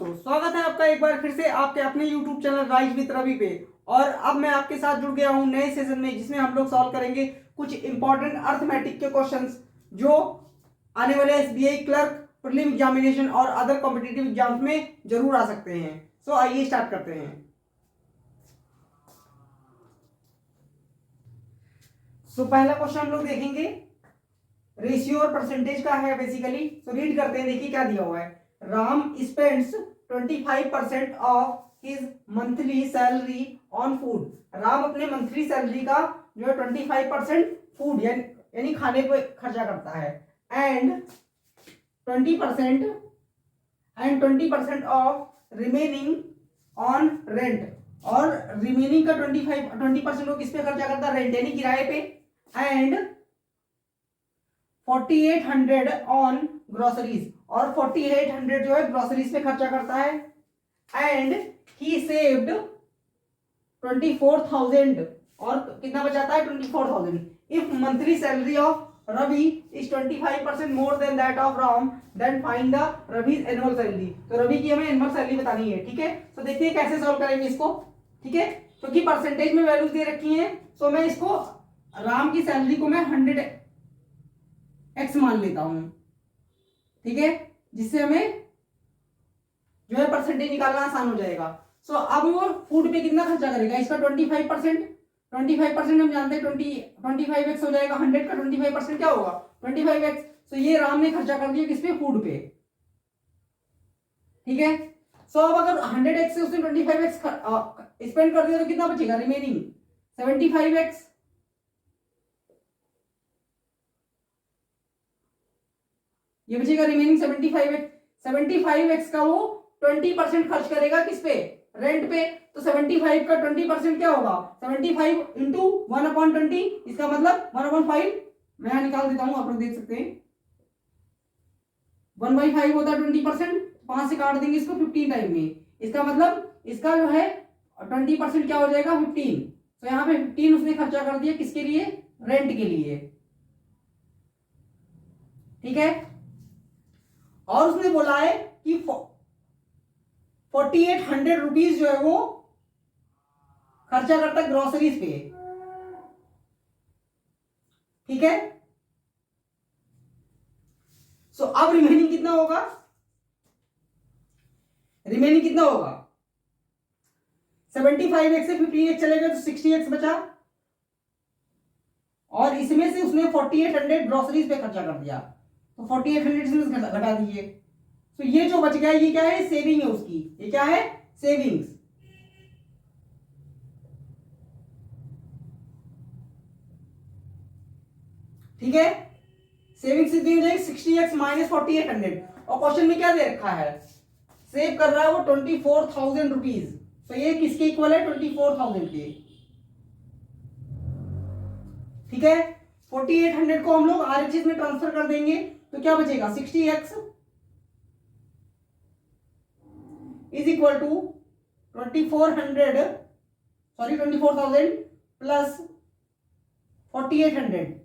दोस्तों, स्वागत है आपका एक बार फिर से आपके अपने YouTube channel rise with Ravi पे। और अब मैं आपके साथ जुड़ गया हूं नए सेशन में, जिसमें हम लोग सॉल्व करेंगे कुछ इंपॉर्टेंट अर्थमेटिक के क्वेश्चंस जो आने वाले एसबीआई क्लर्क, प्रीलिम एग्जामिनेशन और अदर कॉम्पिटिटिव एग्जाम्स में जरूर आ सकते हैं। सो आइए स्टार्ट करते हैं। पहला क्वेश्चन हम लोग देखेंगे, रेशियो और परसेंटेज का है बेसिकली। रीड करते हैं, देखिए क्या दिया हुआ है। Ram spends 25% of his monthly salary on food. Ram अपने मंथली सैलरी का जो है 25% फूड यानी खाने पे खर्चा करता है। And 20% of remaining on rent. और रिमेनिंग का 20% वो किस पे खर्चा करता है? रेंट यानी किराए पे। एंड 4800 ऑन ग्रोसरीज, और 4800 जो है ग्रोसरीज पे खर्चा करता है। एंड ही सेव्ड 24,000, और कितना बचाता है? 24,000। If monthly salary of Ravi is 25% more than that of Ram, then find the Ravi's annual salary. तो रवि की हमें एनुअल सैलरी बतानी है, ठीक है। तो देखते हैं कैसे सॉल्व करेंगे इसको, ठीक है। क्योंकि परसेंटेज में वैल्यूज दे रखी हैं, तो मैं इसको राम की सैलरी को मैं 100x मान लेता हूं, ठीक है, जिससे हमें जो है परसेंटेज निकालना आसान हो जाएगा। सो अब वो फूड पे कितना खर्चा करेगा? इसका 25% हम जानते हैं 25x हो जाएगा। 100 का 25% क्या होगा? 25x। सो ये राम ने खर्चा कर दिया किस पे? फूड पे, ठीक है। सो अब अगर 100x से उसने 25x स्पेंड कर दिया तो कितना बचेगा? Remaining 75x। ये बचेगा रिमेनिंग 75x। 75x का वो 20% खर्च करेगा किस पे? रेंट पे। तो 75 का 20% क्या होगा? 75 इंटू 1/20। इसका मतलब 1/5। मैं यहां निकाल देता हूं, आप लोग देख सकते हैं। 1/5 होता है 20%। 5 से काट देंगे इसको 15 टाइम में। इसका मतलब इसका जो है 20% क्या हो जाएगा? 15। तो यहाँ पे 15 उसने खर्चा कर दिया किसके लिए? रेंट के लिए, ठीक है। और उसने बोला है कि 4800 रुपीज जो है वो खर्चा करता है ग्रोसरीज पे, ठीक है। सो अब रिमेनिंग कितना होगा? रिमेनिंग कितना होगा? 75x से 15x चले गए तो 60x बचा, और इसमें से उसने 4800 ग्रोसरीज पे खर्चा कर दिया, तो 4800 इसमें घटा दीजिए। तो ये जो बच गया ये क्या है? सेविंग है उसकी। ये क्या है? सेविंग्स, ठीक है। सेविंग्स कितनी हो जाएगी? 60x minus 4800। और क्वेश्चन में क्या दे रखा है? सेव कर रहा है वो 24,000 रुपीज। तो ये किसके इक्वल है? 24,000 के, ठीक है। 4800 को हम लोग आरएचएस में ट्रांसफर कर देंगे तो क्या बचेगा? 60x is equal to 24,000 plus 4800।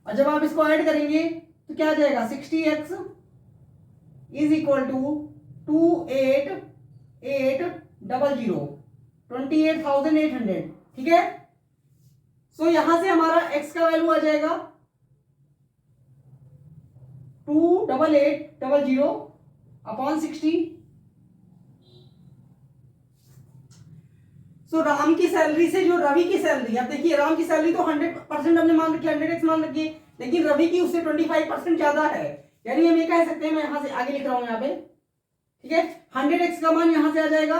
और जब आप इसको ऐड करेंगे तो क्या आ जाएगा? 60x इज इक्वल टू 28800, 28,800, ठीक है। सो यहां से हमारा x का वैल्यू आ जाएगा 28800 अपॉन 60। सो राम की सैलरी से जो रवि की सैलरी, अब देखिए राम की सैलरी तो 100% हमने मान रखी है, 100x मान रखी है, लेकिन रवि की उससे 25% ज्यादा है। यानी हम ये कह सकते हैं, मैं यहां से आगे लिख रहा हूं यहाँ पे, ठीक है। 100x का मान यहां से आ जाएगा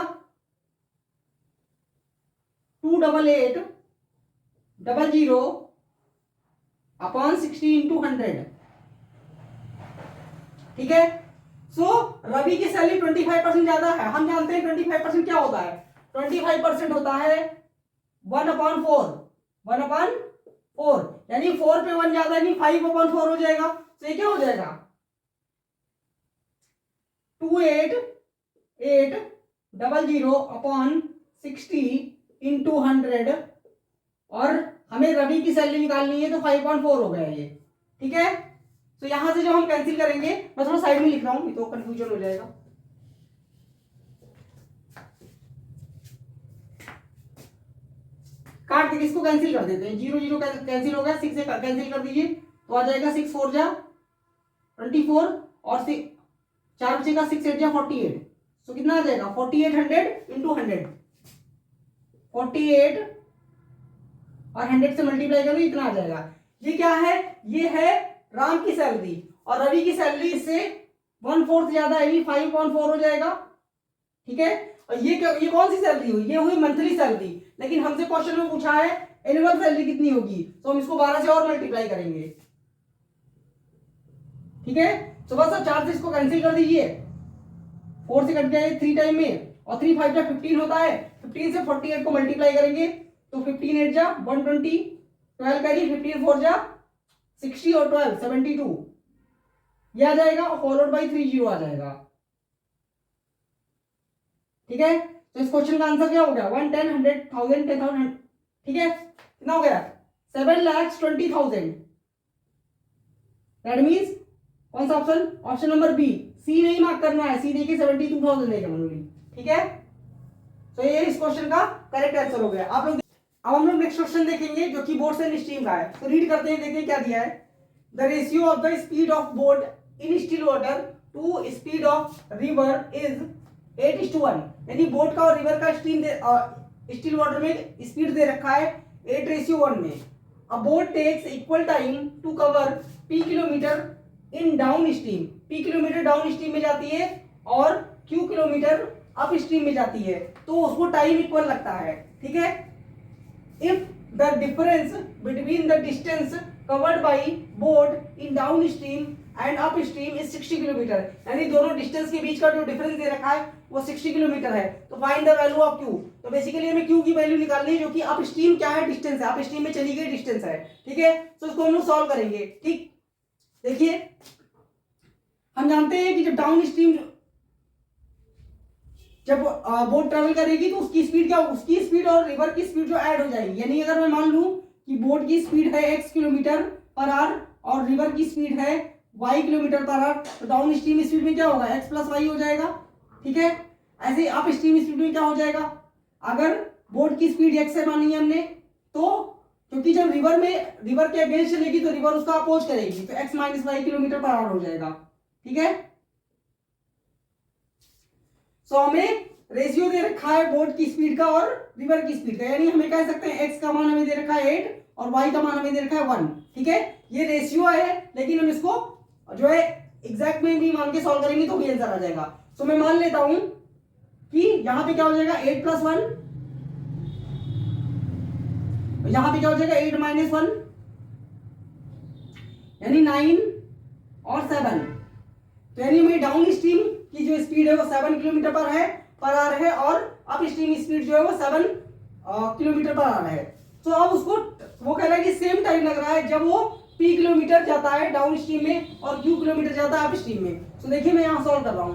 28800 अपॉन 60 इंटू 100, ठीक है। सो रवि की सैलरी 25% ज्यादा है। हम जानते हैं 25% क्या होता है? 25% होता है 1/4, 1/4, यानी 4 पे 1 ज्यादा, यानी 5/4 हो जाएगा। तो ये क्या हो जाएगा? 28800 अपॉन 60 इंटू 100, और हमें रवि की सैलरी निकालनी है तो 5/4 हो गया ये, ठीक है। तो यहां से जो हम कैंसिल करेंगे, मैं थोड़ा साइड में लिख रहा हूं, नहीं तो कंफ्यूजन हो जाएगा। काट के इसको कैंसिल कर देते हैं, 0 0 कैंसिल हो गया, 6 से कैंसिल कर दीजिए तो आ जाएगा 6 4 जा 24 और 4 बचेगा, 6 8 जा 48। तो कितना आ जाएगा 4800 इंटू 100, 48 और 100 से मल्टीप्लाई करो इतना आ जाएगा। ये क्या है, ये है राम की सैलरी और रवि की सैलरी इससे 1/4 ज्यादा है, 5.4 हो जाएगा। ठीक है, और ये कौन सी सैलरी हुई, ये हुई मंथली सैलरी, लेकिन हमसे क्वेश्चन में पूछा है एनुअल सैलरी कितनी होगी, तो हम इसको 12 से और मल्टीप्लाई करेंगे। ठीक है, तो बस अब 4 से इसको कैंसिल कर दीजिए, 4 से कट गया 3 टाइम में, और 3 5 जा 15 होता है, 15 से 48 को मल्टीप्लाई करेंगे तो 15 8 जा 120, 12 करिए, 15 4 जा 60 और 12 72, ये आ जाएगा और फॉलोड बाई 30 आ जाएगा। ठीक है, तो इस क्वेश्चन का आंसर क्या हो गया 1 10 100 1000 10,000। ठीक है, कितना हो गया 7,20,000। दैट मींस कौन सा ऑप्शन, ऑप्शन नंबर बी, सी नहीं मार्क करना है, सी देखिए 72,000 देगा मैनुअली। ठीक है, तो ये इस क्वेश्चन का करेक्ट आंसर हो गया। आप लोग अब हम लोग नेक्स्ट क्वेश्चन देखेंगे जो कि बोट्स एंड स्टीम का है। तो रीड करते हैं, देखिए क्या दिया है। The ratio of the speed of boat in still water to speed of river is 8:1, यानी बोट का और रिवर का स्टिल वाटर में स्पीड दे रखा है 8:1 में। A boat takes equal time to cover p kilometre in downstream, p kilometre downstream में जाती है और q किलोमीटर अप स्ट्रीम में जाती है, तो उसको टाइम इक्वल लगता है। ठीक है, if the difference between the distance covered by boat in down stream and up stream is 60 kilometre, यानी दोनों डिस्टेंस के बीच का जो डिफरेंस दे रखा है वो 60 किलोमीटर है, तो find the value of q। तो बेसिकली हमें q की वैल्यू निकालनी है, जो कि अप स्ट्रीम क्या है, डिस्टेंस है, अप स्ट्रीम में चली गई डिस्टेंस है। ठीक है, तो इसको हम लोग सॉल्व करेंगे। ठीक, देखिए हम जानते हैं कि जब डाउन स्ट्रीम जब बोट ट्रेवल करेगी तो उसकी स्पीड क्या, उसकी स्पीड और रिवर की स्पीड जो ऐड हो जाएगी, यानी अगर मैं मान लूं कि बोट की स्पीड है x किलोमीटर पर आवर और रिवर की स्पीड है y किलोमीटर पर आवर, तो डाउन स्ट्रीम स्पीड में क्या होगा x प्लस वाई हो जाएगा। ठीक है, ऐसे अप स्ट्रीम स्पीड में क्या हो जाएगा, अगर बोट की स्पीड x है मानी हमने, तो क्योंकि जब रिवर के अगेंस्ट चलेगी तो रिवर उसका अपोज करेगी, तो x minus y kilometre per hour हो जाएगा। ठीक है, सो हमें रेशियो दे रखा है बोट की स्पीड का और रिवर की स्पीड का, यानी हमें कह सकते हैं x का मान हमें दे रखा है 8 और y का मान हमें दे रखा है 1। ठीक है, ये रेशियो है, लेकिन हम इसको जो है एग्जैक्ट में भी मान के सॉल्व करेंगे तो भी आंसर आ जाएगा। सो मैं मान लेता हूं कि यहां पे क्या हो जाएगा 8 प्लस 1, यहां पे क्या हो जाएगा 8 माइनस 1, यानी 9 और 7, तो यानी हमें डाउन स्ट्रीम की जो स्पीड है वो 7 किलोमीटर पर आवर है और अप स्ट्रीम स्पीड जो है वो 7 किलोमीटर पर आवर है। तो अब उसको वो कह रहा है कि सेम टाइम लग रहा है जब वो p किलोमीटर जाता है डाउन स्ट्रीम में और q किलोमीटर जाता है अप स्ट्रीम में। तो देखिए मैं यहां सॉल्व कर रहा हूं,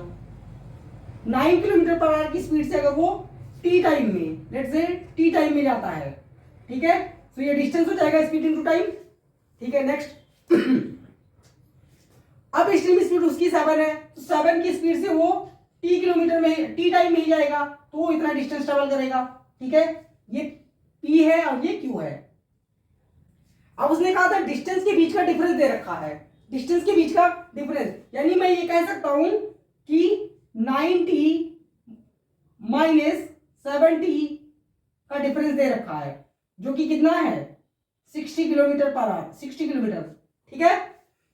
9 किलोमीटर पर आवर की स्पीड से अगर वो t टाइम में, लेट्स से t टाइम में जाता है, ठीक है, तो ये डिस्टेंस हो जाएगा स्पीड इनटू टाइम। ठीक है, नेक्स्ट अब स्ट्रीम स्पीड उसकी 7 है, तो 7 की स्पीड से वो t किलोमीटर में t टाइम में ही जाएगा, तो वो इतना डिस्टेंस ट्रेवल करेगा। ठीक है, ये p है और ये q है। अब उसने कहा था डिस्टेंस के बीच का डिफरेंस दे रखा है, डिस्टेंस के बीच का डिफरेंस, यानी मैं ये कह सकता हूं कि 90 माइनस 70 का डिफरेंस दे रखा है, जो कि कितना है 60 किलोमीटर पर आवर, 60 किलोमीटर। ठीक है,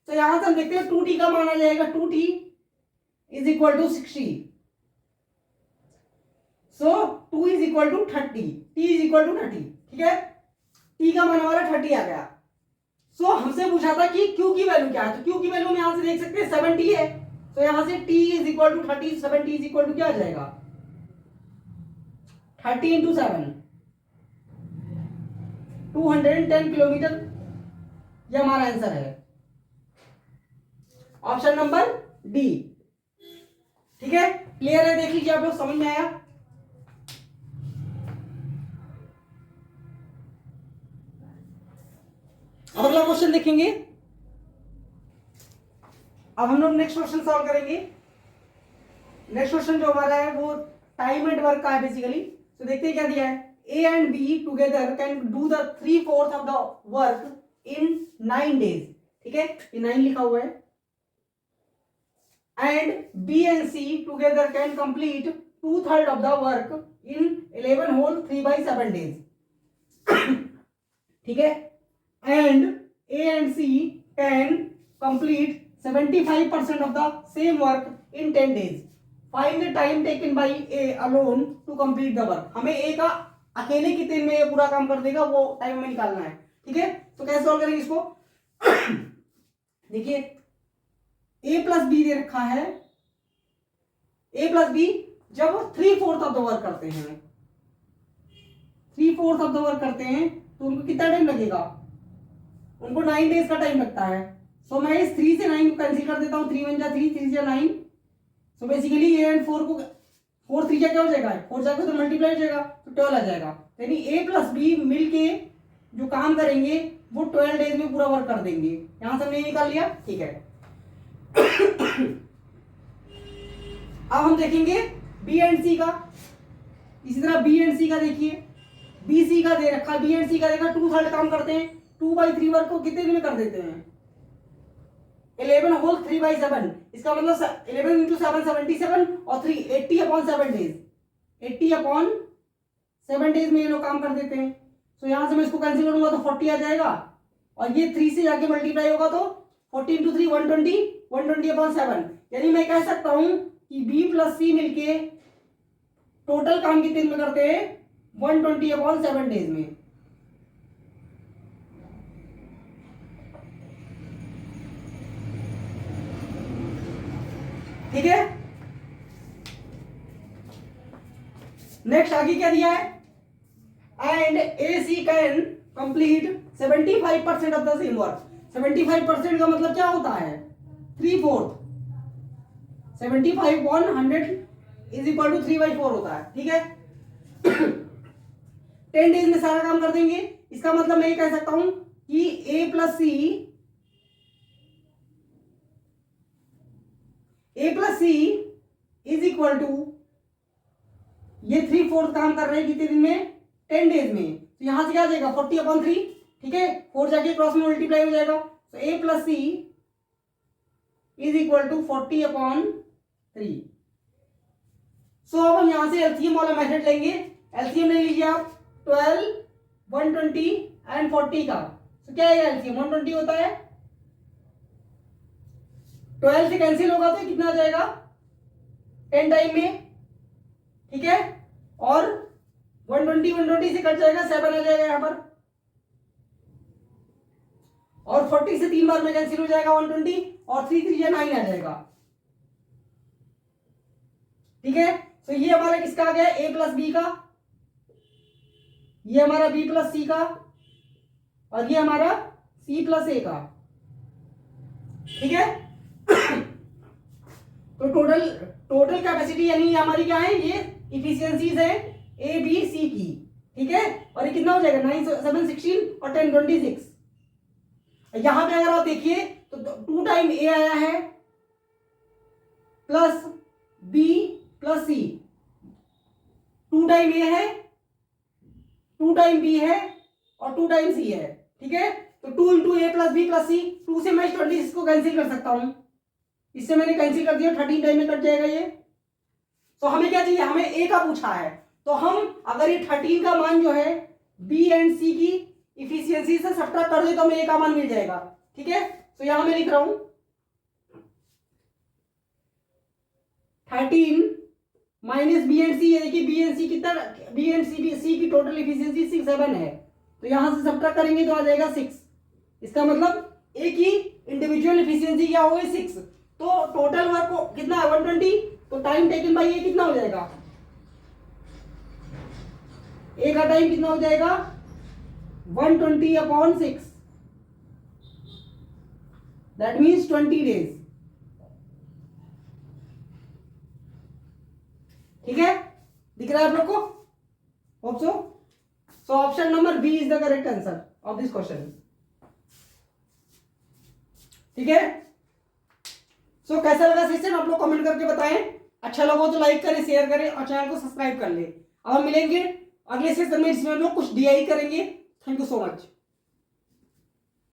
तो यहां से हम देखते हैं 2t का मान आ जाएगा 2t is equal to 60, so 2 is equal to 30, t is equal to 30। ठीक है, t का मान हमारा 30 आ गया। सो हमसे पूछा था कि q की वैल्यू क्या है, तो q की वैल्यू हम यहां से देख सकते हैं 70 है, तो यहां से t is equal to 30, 70 is equal to क्या आ जाएगा 30 इंटू 7, 210 किलोमीटर, ये हमारा आंसर है ऑप्शन नंबर डी। ठीक है, क्लियर है, देख लीजिए आप लोग, समझ में आया। अब अगला क्वेश्चन देखेंगे। अब हम लोग नेक्स्ट क्वेश्चन सॉल्व करेंगे। नेक्स्ट क्वेश्चन जो हमारा है वो टाइम एंड वर्क का है बेसिकली। तो देखते हैं क्या दिया है। A and B together can do the 3/4 of the work in 9 days. ठीक है, ये 9 लिखा हुआ है। And B and C together can complete 2/3 of the work in 11 whole 3/7 days. ठीक है, and A and C can complete 75% of the same work in 10 days. Find the time taken by A alone to complete the work. हमें A का अकेले कितने में ये पूरा काम कर देगा वो टाइम में निकालना है। ठीक है, तो कैसे सॉल्व करेंगे इसको। देखिए A प्लस बी दे रखा है। A प्लस बी जब 3/4 ऑफ द वर्क करते हैं, 3/4 ऑफ द वर्क करते हैं तो उनको कितना टाइम लगेगा, उनको 9 डेज का टाइम लगता है। सो मैं इस 3 से 9 को कैंसिल कर देता हूँ। 3 1 जा 3, 3 जा 9। सो बेसिकली ए एंड 4 को 4 3 जा क्या हो जाएगा, 4 जाएगा तो मल्टीप्लाई हो जाएगा तो 12 आ जाएगा। यानी ए प्लस बी मिलके जो काम करेंगे वो 12 डेज में पूरा वर्क कर देंगे। यहां से हमने निकाल लिया। ठीक है, अब हम देखेंगे बी एंड सी का। इसी तरह बी एंड सी का देखिए, बी सी का दे रखा है। बी एंड सी का देखा 2/3 काम करते हैं। 2/3 वर्क को कितने दिन में कर देते हैं, 11 होल 3/7। इसका मतलब 11 इंटू 7 77 और 3 80/7 डेज। 80/7 डेज में ये लोग काम कर देते हैं। तो यहां से मैं इसको कैंसिल करूंगा तो 40 आ जाएगा और ये 3 से जाके मल्टीप्लाई होगा तो 40 इंटू 3 120, 120/7। यानी मैं कह सकता हूं कि बी प्लस सी मिलके टोटल काम कितने दिन में करते हैं, 120/7 डेज में। ठीक है, नेक्स्ट आगे क्या दिया है। And A C can complete 75% of the same work. 75% का मतलब क्या होता है, 3/4। 75 on 100 इज इक्वल टू 3/4 होता है। ठीक है, 10 डेज में सारा काम कर देंगे। इसका मतलब मैं ये कह सकता हूं कि A plus C is equal to, ये 3/4 काम कर रहे हैं कितने दिन में, 10 डेज में। तो यहां से क्या आ जाएगा 40/3। ठीक है, 4 जाके क्रॉस में मल्टीप्लाई हो जाएगा। तो A plus C is equal to 40/3। So अब हम यहां से एलसीएम वाला मेथड लेंगे। एलसीएम ले लीजिए आप 12, 120 एंड 40 का। तो क्या है एलसीएम, 120 होता है। 12 से कैंसिल होगा तो कितना आ जाएगा, 10 टाइम में। ठीक है, और 120 से कट जाएगा, 7 आ जाएगा यहां पर। और 40 से 3 बार में कैंसिल हो जाएगा 120 और 3 3 9 आ जाएगा। ठीक है, तो ये हमारा किसका आ गया, ए प्लस बी का, ये हमारा बी प्लस सी का और ये हमारा सी प्लस ए का। ठीक है, तो टोटल कैपेसिटी यानी हमारी क्या है, ये इफिशियंसीज है ए बी सी की। ठीक है, और ये कितना हो जाएगा 9 7 16 और 10 26। यहां पे अगर आप देखिए तो 2 टाइम ए आया है प्लस बी प्लस सी, 2 टाइम ए है, 2 टाइम बी है और 2 टाइम सी है। ठीक है, तो 2 इंटू ए प्लस बी प्लस सी, 2 से मैं 26 को कैंसिल कर सकता हूं। इससे मैंने कैंसिल कर दिया, 13 टाइम में कट जाएगा ये। तो हमें क्या चाहिए, हमें ए का पूछा है। तो हम अगर ये 13 का मान जो है बी एंड सी की इफिशियंसी से सब्ट्रैक्ट कर दे तो हमें ए का मान मिल जाएगा। ठीक है, तो यहां मैं लिख रहा हूं 13 माइनस बी एंड सी। देखिए बी एंड सी कितना, बी एंड सी की टोटल इफिशियंसी 6 7 है। तो यहां से सब्ट्रैक्ट करेंगे तो आ जाएगा 6। इसका मतलब ए की इंडिविजुअल इफिशियंसी क्या होगी 6। तो टोटल वर्क को कितना है 120। तो टाइम टेकन बाय ए कितना हो जाएगा, ए का टाइम कितना हो जाएगा 120/6, दैट मीन्स 20 डेज। ठीक है, दिख रहा है आप लोग को, hope so. So option number B is the correct answer of this question. ठीक है, सो कैसा लगा सेशन आप लोग कमेंट करके बताएं। अच्छा लगा तो लाइक करें, शेयर करें और चैनल को सब्सक्राइब कर लें। अब हम मिलेंगे अगले सेशन में, जिसमें हम लोग कुछ डीआई करेंगे। Thank you so much.